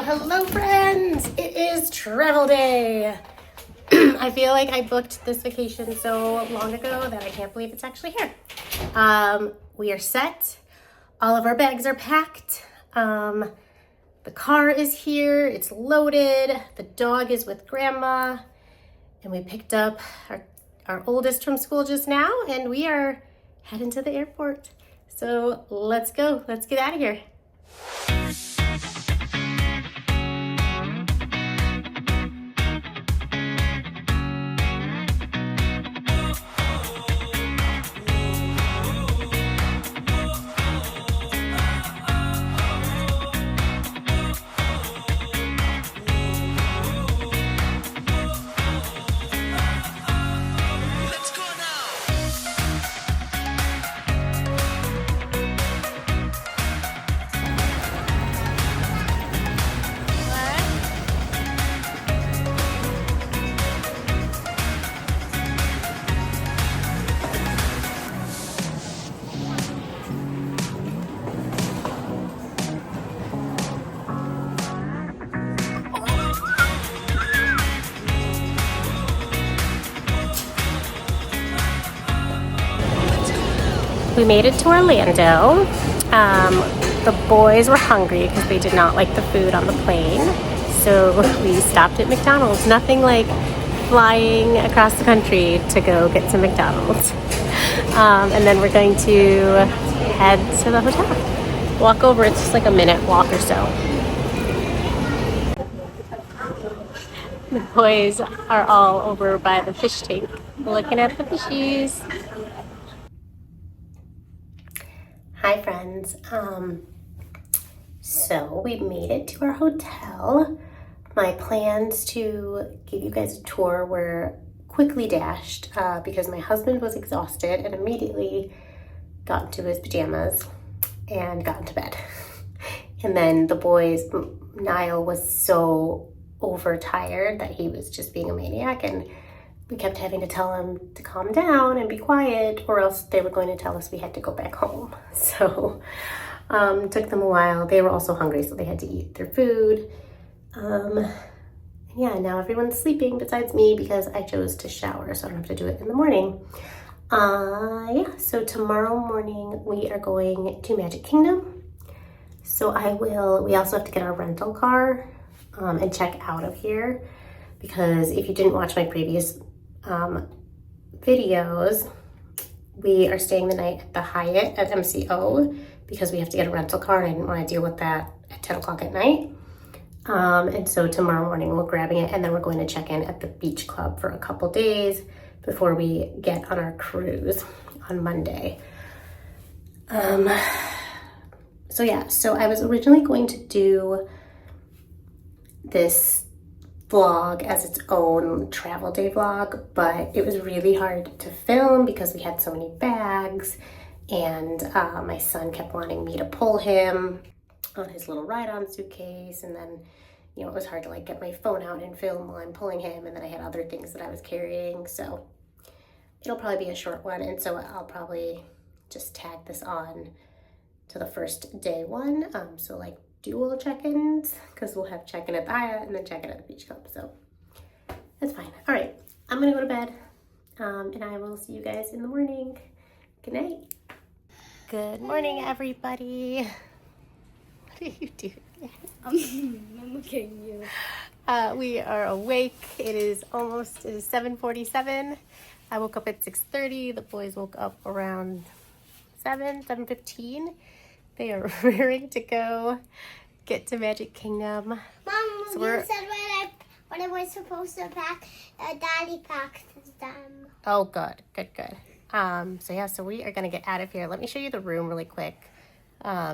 Hello friends! It is travel day! I feel like I booked this vacation so long ago that I can't believe it's actually here. We are set. All of our bags are packed. The car is here. It's loaded. The dog is with grandma. And we picked up our oldest from school just now, and we are heading to the airport. So let's go. Let's get out of here. We made it to Orlando. The boys were hungry because they did not like the food on the plane. So we stopped at McDonald's. Nothing like flying across the country to go get some McDonald's. And then we're going to head to the hotel. Walk over, it's just like a minute walk or so. The boys are all over by the fish tank looking at the fishies. Hi friends, so we made it to our hotel. My plans to give you guys a tour were quickly dashed because my husband was exhausted and immediately got into his pajamas and got into bed. And then the boys, Niall was so overtired that he was just being a maniac, and we kept having to tell him to calm down and be quiet, or else they were going to tell us we had to go back home. So took them a while. They were also hungry, so they had to eat their food. Yeah, now everyone's sleeping besides me because I chose to shower, so I don't have to do it in the morning. Yeah, so tomorrow morning we are going to Magic Kingdom. So we also have to get our rental car and check out of here, because if you didn't watch my previous videos, we are staying the night at the Hyatt at MCO because we have to get a rental car, and I didn't want to deal with that at 10 o'clock at night. And so tomorrow morning we're grabbing it, and then we're going to check in at the beach club for a couple days before we get on our cruise on Monday. So yeah, so I was originally going to do this vlog as its own travel day vlog, but it was really hard to film because we had so many bags, and my son kept wanting me to pull him on his little ride-on suitcase, and then it was hard to like get my phone out and film while I'm pulling him, and then I had other things that I was carrying, so it'll probably be a short one. And so I'll probably just tag this on to the first day one, so like dual check-ins, because we'll have check-in at the Hyatt and then check-in at the beach club, so that's fine. All right, I'm gonna go to bed, and I will see you guys in the morning. Good night. Good morning, everybody. What are you doing? I'm looking at you. We are awake. It is 7:47. I woke up at 6:30. The boys woke up around 7:15. They are ready to go get to Magic Kingdom. Mom, so you said when I was supposed to pack, Daddy packed them. Oh, good. So we are gonna get out of here. Let me show you the room really quick,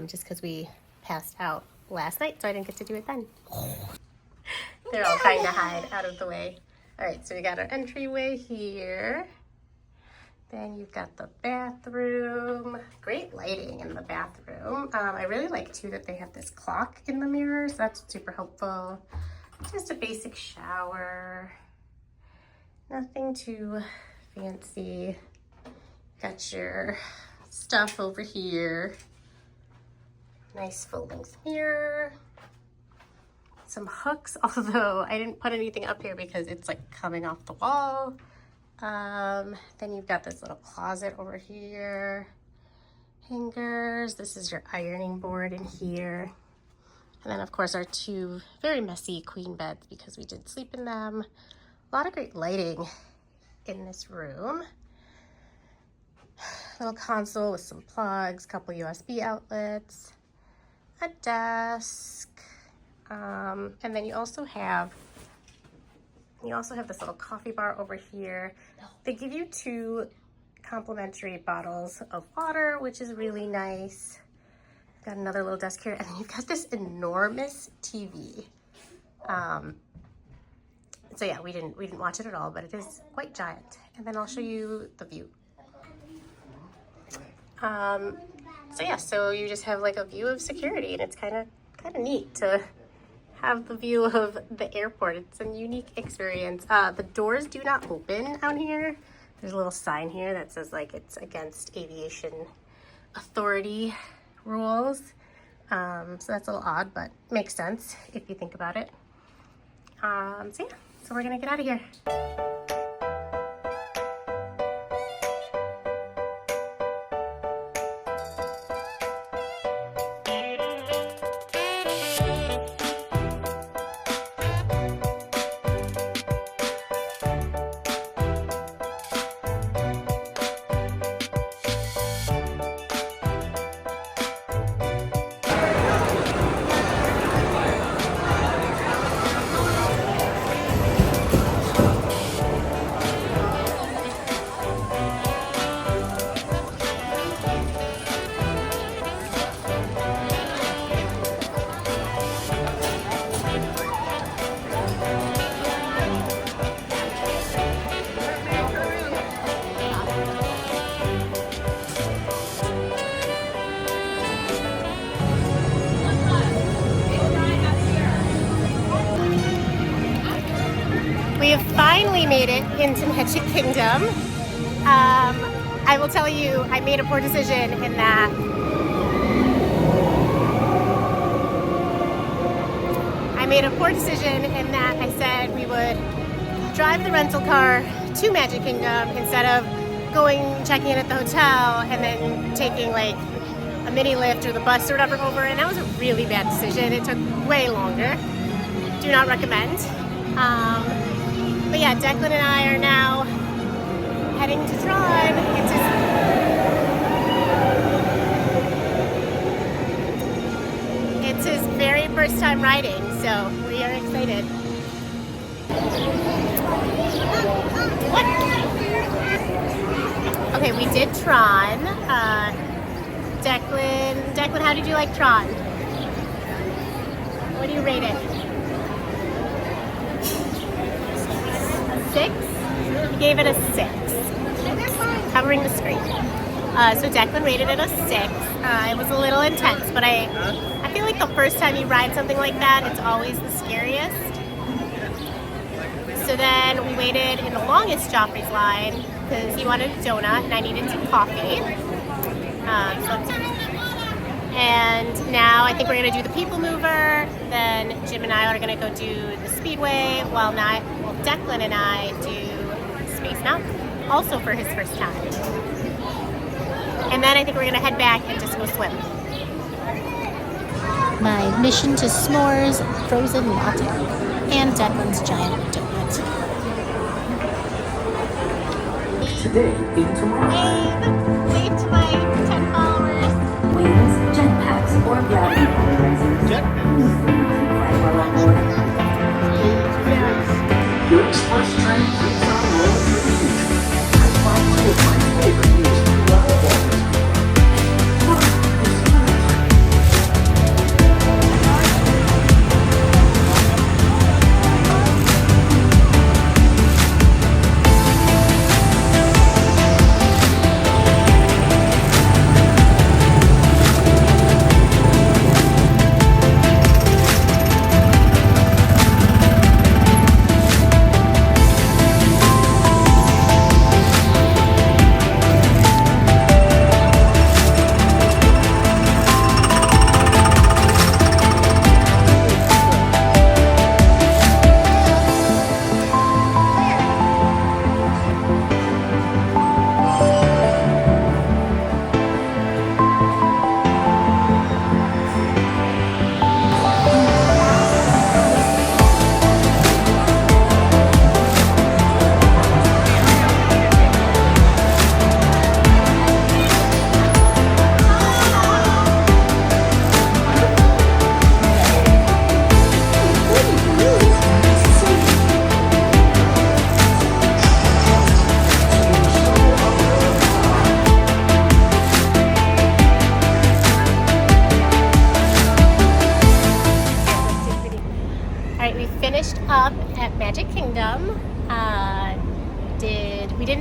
just because we passed out last night, so I didn't get to do it then. They're all trying to hide out of the way. All right, so we got our entryway here. Then you've got the bathroom. Great lighting in the bathroom. I really like too that they have this clock in the mirror, so that's super helpful. Just a basic shower. Nothing too fancy. Got your stuff over here. Nice full length mirror. some hooks, although I didn't put anything up here because it's like coming off the wall. Then you've got this little closet over here. Hangers. This is your ironing board in here. And then of course our two very messy queen beds because we did sleep in them. A lot of great lighting in this room. Little console with some plugs, couple USB outlets, a desk, and then you also have this little coffee bar over here. They give you 2 complimentary bottles of water, which is really nice. Got another little desk here, and then you've got this enormous TV. So yeah, we didn't watch it at all, but it is quite giant. And then I'll show you the view. So yeah, so you just have like a view of security, and it's kind of neat to have the view of the airport. It's a unique experience. The doors do not open out here. There's a little sign here that says like it's against aviation authority rules. So that's a little odd, but makes sense if you think about it. So yeah, so we're gonna get out of here. We have finally made it into Magic Kingdom. I will tell you, I made a poor decision in that I said we would drive the rental car to Magic Kingdom instead of checking in at the hotel and then taking like a mini lift or the bus or whatever over, and that was a really bad decision. It took way longer. Do not recommend. But yeah, Declan and I are now heading to Tron. It's his very first time riding, so we are excited. What? Okay, we did Tron. Declan, how did you like Tron? What do you rate it? 6? He gave it a 6. Covering the screen. So Declan rated it a 6. It was a little intense, but I feel like the first time you ride something like that, it's always the scariest. So then we waited in the longest Joffrey's line because he wanted a donut and I needed some coffee. And now I think we're going to do the People Mover. Then Jim and I are going to go do the Speedway while Declan and I do Space Mountain, also for his first time. And then I think we're going to head back and just go swim. My admission to S'mores frozen latte and Declan's giant donut. Today in tomorrow. Wave to my 10 followers. Wings, jetpacks, or gravity polarizers. Your express train keeps on rolling through the future. I find two of my favorite news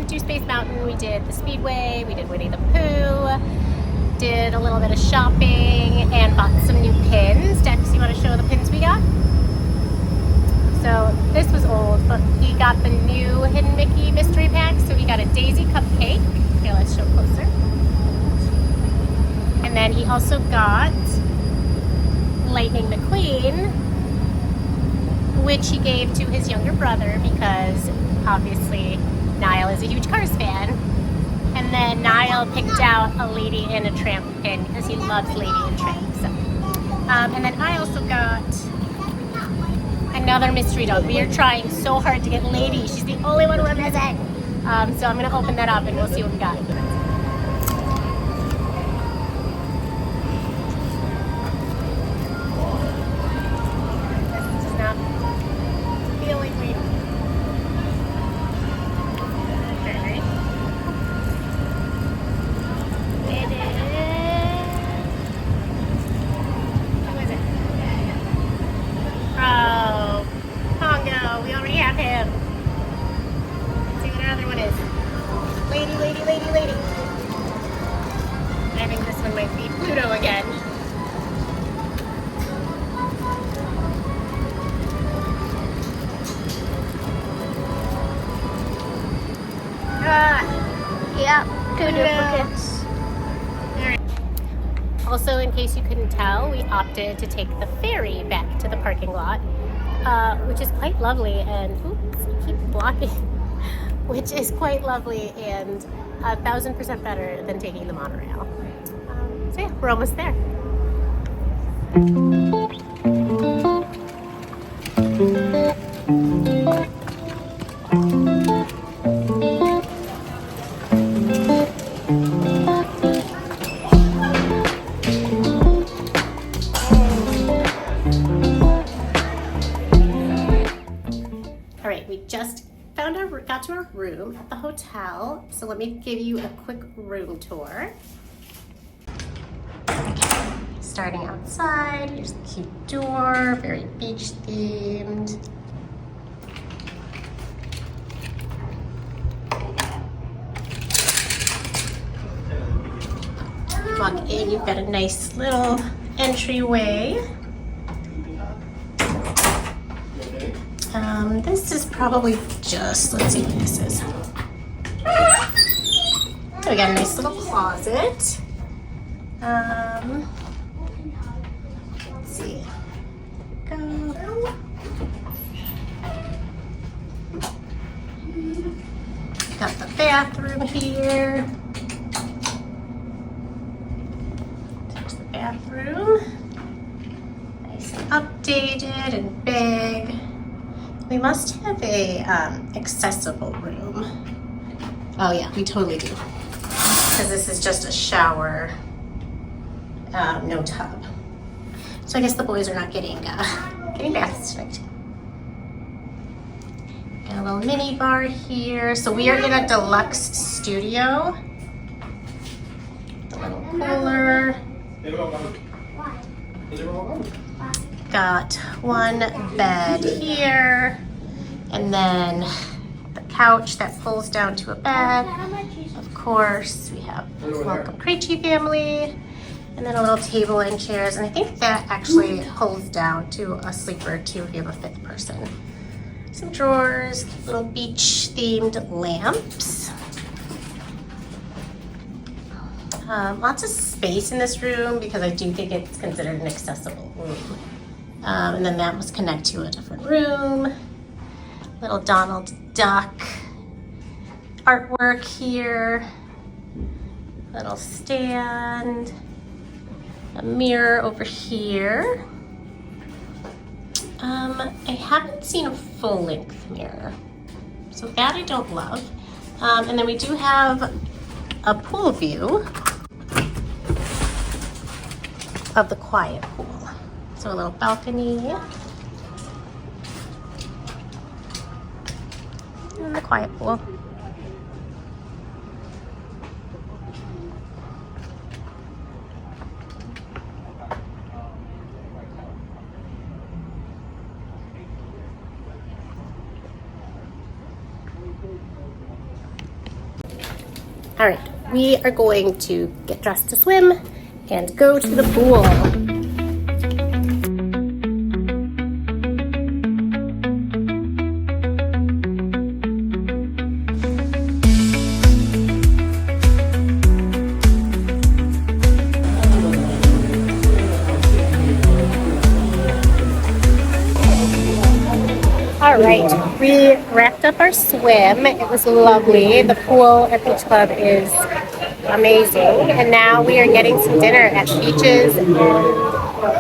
to Space Mountain. We did the Speedway, we did Winnie the Pooh, did a little bit of shopping, and bought some new pins. Dex, you want to show the pins we got? So this was old, but we got the new Hidden Mickey mystery pack. So we got a Daisy cupcake. Okay, let's show closer. And then he also got Lightning McQueen, which he gave to his younger brother because obviously Niall is a huge Cars fan. And then Niall picked out a Lady and a Tramp pin because he loves Lady and Tramp. So. And then I also got another mystery dog. We are trying so hard to get Lady. She's the only one we're missing. So I'm going to open that up and we'll see what we got. This does not feel like Lady. Okay. It is... Who is it? Oh, Pongo. We already have him. Let's see what our other one is. Lady, lady, lady, lady. I think this one might be Pluto again. Yeah, two Pluto. duplicates. Also, in case you couldn't tell, we opted to take the ferry back to the parking lot, which is quite lovely, and oops, I keep blocking, which is quite lovely and 1,000% better than taking the monorail. So yeah, we're almost there. All right, we just got to our room at the hotel. So let me give you a quick room tour. Okay, starting outside, here's the cute door, very beach themed. Walk in, you've got a nice little entryway. This is probably just, let's see what this is. So we got a nice little closet. Let's see. Go. Got the bathroom here. There's the bathroom. Nice and updated and big. We must have a accessible room. Oh yeah, we totally do. Because this is just a shower, no tub. So I guess the boys are not getting baths tonight. Got a little mini bar here. So we are in a deluxe studio. A little cooler. Got one bed here, and then the couch that pulls down to a bed. Of course, we have Welcome Krejci family, and then a little table and chairs, and I think that actually pulls down to a sleeper too if you have a fifth person. Some drawers, little beach themed lamps. Lots of space in this room because I do think it's considered an accessible room. And then that must connect to a different room. Little Donald Duck artwork here. Little stand. A mirror over here. I haven't seen a full-length mirror, so that I don't love. And then we do have a pool view of the quiet pool. So a little balcony. And the quiet pool. All right, we are going to get dressed to swim and go to the pool. All right, we wrapped up our swim. It was lovely. The pool at Beach Club is amazing. And now we are getting some dinner at Peaches and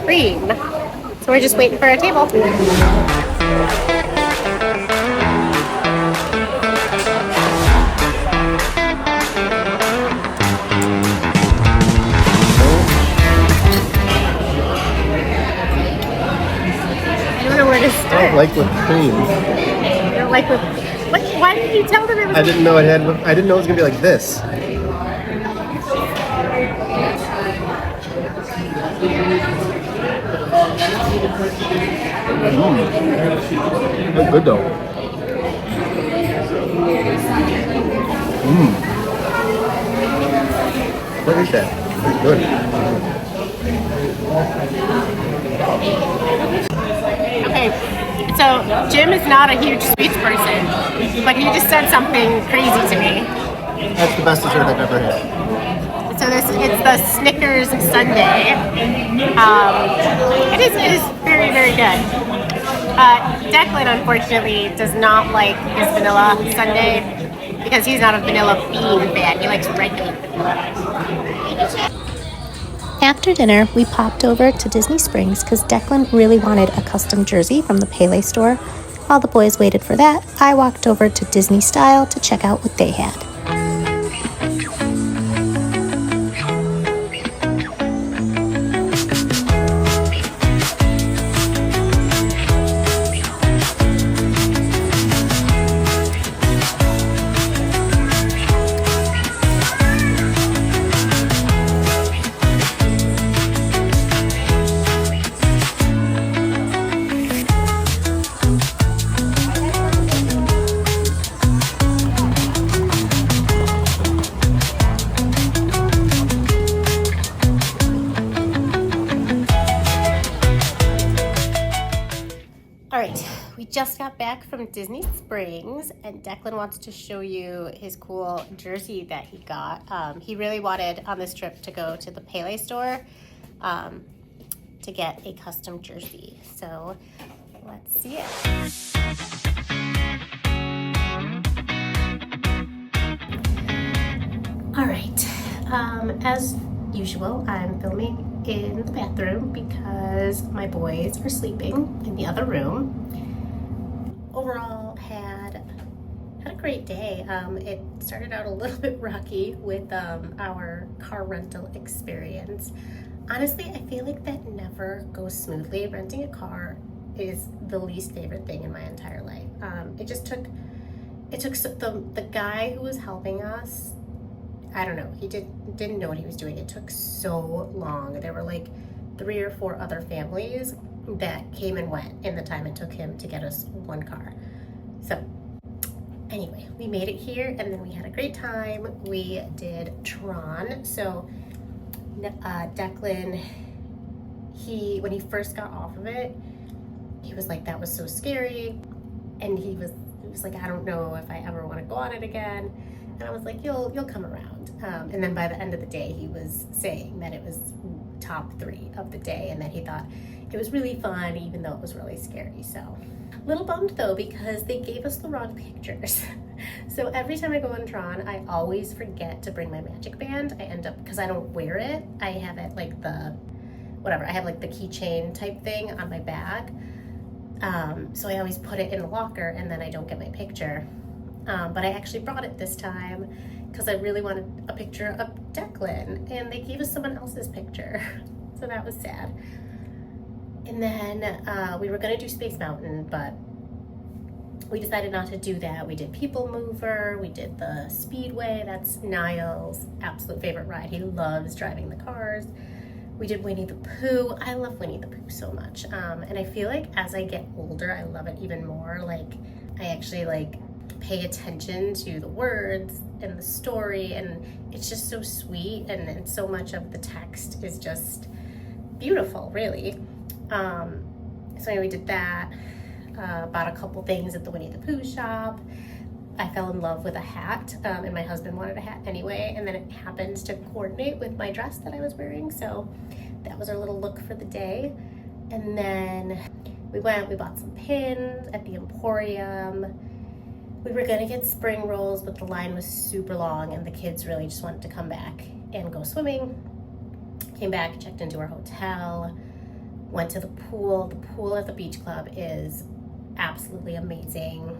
Cream. So we're just waiting for our table. I don't know where to I start. don't like whipped cream. You don't like with what? Why did you tell them it was? I didn't know it had. I didn't know it was gonna be like this. That's good though. What is that? It's good. Okay, so Jim is not a huge sweets person, but he just said something crazy to me. That's the best dessert I've ever had. So it's the Snickers sundae. It is very, very good. Declan unfortunately does not like his vanilla sundae because he's not a vanilla bean fan. He likes regular vanilla. After dinner, we popped over to Disney Springs because Declan really wanted a custom jersey from the Pele store. While the boys waited for that, I walked over to Disney Style to check out what they had. All right, we just got back from Disney Springs and Declan wants to show you his cool jersey that he got. He really wanted on this trip to go to the Pele store to get a custom jersey. So let's see it. All right, as usual, I'm filming in the bathroom because my boys are sleeping in the other room. Overall, had a great day. It started out a little bit rocky with our car rental experience. Honestly, I feel like that never goes smoothly. Renting a car is the least favorite thing in my entire life. It took the guy who was helping us, I don't know, he didn't know what he was doing. It took so long. There were like 3 or 4 other families that came and went in the time it took him to get us one car. So anyway, we made it here and then we had a great time. We did Tron. So Declan, when he first got off of it, he was like, that was so scary. And he was like, I don't know if I ever want to go on it again. And I was like, you'll come around. And then by the end of the day, he was saying that it was top 3 of the day and that he thought it was really fun, even though it was really scary. So a little bummed though, because they gave us the wrong pictures. So every time I go on Tron, I always forget to bring my magic band. I end up, because I don't wear it, I have it like I have like the keychain type thing on my bag. So I always put it in the locker and then I don't get my picture. But I actually brought it this time because I really wanted a picture of Declan and they gave us someone else's picture. So that was sad. And then we were gonna do Space Mountain, but we decided not to do that. We did People Mover, we did the Speedway. That's Niall's absolute favorite ride. He loves driving the cars. We did Winnie the Pooh. I love Winnie the Pooh so much. And I feel like as I get older, I love it even more. Like I actually like pay attention to the words and the story, and it's just so sweet, and so much of the text is just beautiful, really. So anyway, we did that, bought a couple things at the Winnie the Pooh shop. I fell in love with a hat, and my husband wanted a hat anyway, and then it happened to coordinate with my dress that I was wearing, so that was our little look for the day. And then we bought some pins at the Emporium. We were gonna get spring rolls, but the line was super long and the kids really just wanted to come back and go swimming. Came back, checked into our hotel, went to the pool. The pool at the beach club is absolutely amazing.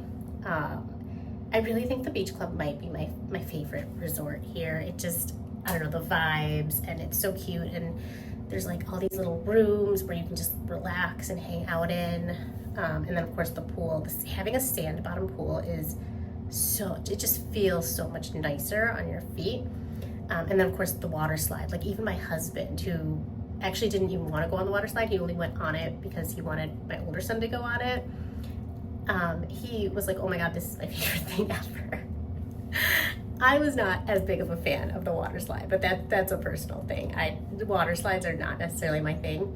I really think the beach club might be my favorite resort here. It just, I don't know, the vibes, and it's so cute, and there's like all these little rooms where you can just relax and hang out in. And then of course the pool, having a sand bottom pool is it just feels so much nicer on your feet. And then of course the water slide, like even my husband, who actually didn't even want to go on the water slide, he only went on it because he wanted my older son to go on it. He was like, oh my God, this is my favorite thing ever. I was not as big of a fan of the water slide, but that's a personal thing. The water slides are not necessarily my thing.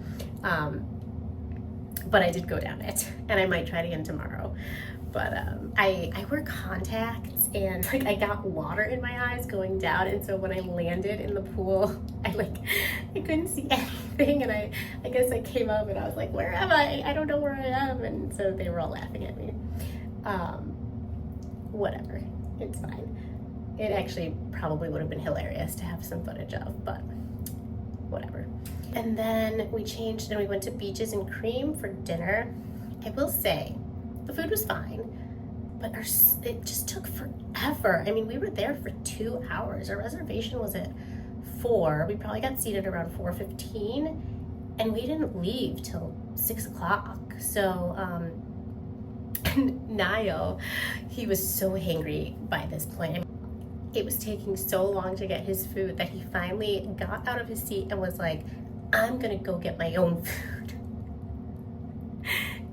But I did go down it, and I might try it again tomorrow. But I wear contacts, and like I got water in my eyes going down, and so when I landed in the pool, I couldn't see anything, and I guess I came up and I was like, where am I? I don't know where I am, and so they were all laughing at me. Whatever, it's fine. It actually probably would have been hilarious to have some footage of, but whatever. And then we changed and we went to Beaches and Cream for dinner. I will say, the food was fine, but it just took forever. I mean, we were there for 2 hours. Our reservation was at 4. We probably got seated around 4:15, and we didn't leave till 6 o'clock. So, Niall, he was so hangry by this point. I mean, it was taking so long to get his food that he finally got out of his seat and was like, I'm gonna go get my own food.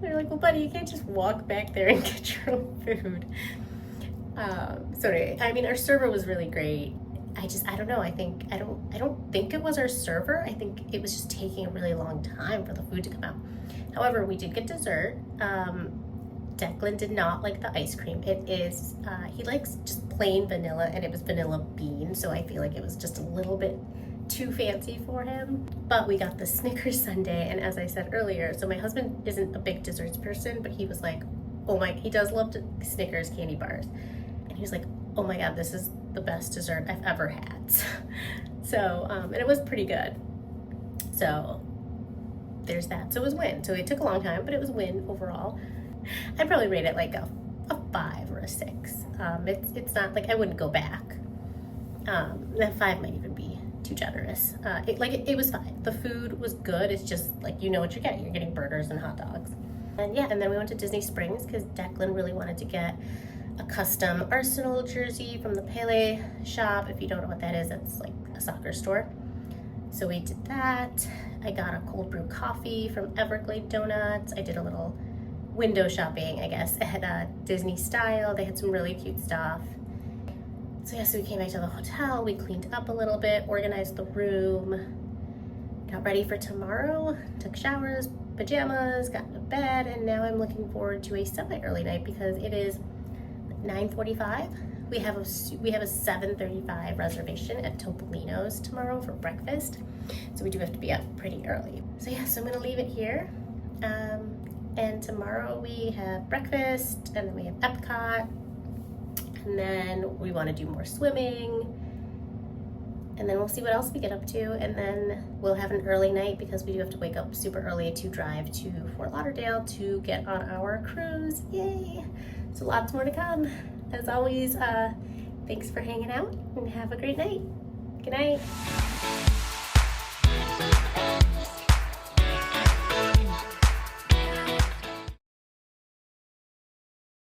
They're like, well, buddy, you can't just walk back there and get your own food. So anyway, I mean, our server was really great. I don't know. I don't think it was our server. I think it was just taking a really long time for the food to come out. However, we did get dessert. Declan did not like the ice cream. It is, he likes just plain vanilla, and it was vanilla bean, so I feel like it was just a little bit too fancy for him. But we got the Snickers sundae, and as I said earlier, so my husband isn't a big desserts person, but he was like, he does love Snickers candy bars, and he was like, oh my God, this is the best dessert I've ever had. So, and it was pretty good. So there's that. So it was a win. So it took a long time, but it was a win overall. I'd probably rate it like a 5 or a 6. It's not like I wouldn't go back. That 5 might even be too generous. It was fine. The food was good. It's just like, you know what you're getting. You're getting burgers and hot dogs. And yeah, and then we went to Disney Springs because Declan really wanted to get a custom Arsenal jersey from the Pele shop. If you don't know what that is, that's like a soccer store. So we did that. I got a cold brew coffee from Everglade Donuts. I did a little window shopping, I guess, at Disney Style. They had some really cute stuff. So yeah, so we came back to the hotel, we cleaned up a little bit, organized the room, got ready for tomorrow, took showers, pajamas, got into bed, and now I'm looking forward to a semi-early night because it is 9:45. We have a 7:35 reservation at Topolino's tomorrow for breakfast, so we do have to be up pretty early. So yeah, so I'm gonna leave it here. And tomorrow we have breakfast, and then we have Epcot, and then we want to do more swimming, and then we'll see what else we get up to, and then we'll have an early night because we do have to wake up super early to drive to Fort Lauderdale to get on our cruise. Yay! So lots more to come. As always, thanks for hanging out, and have a great night. Good night.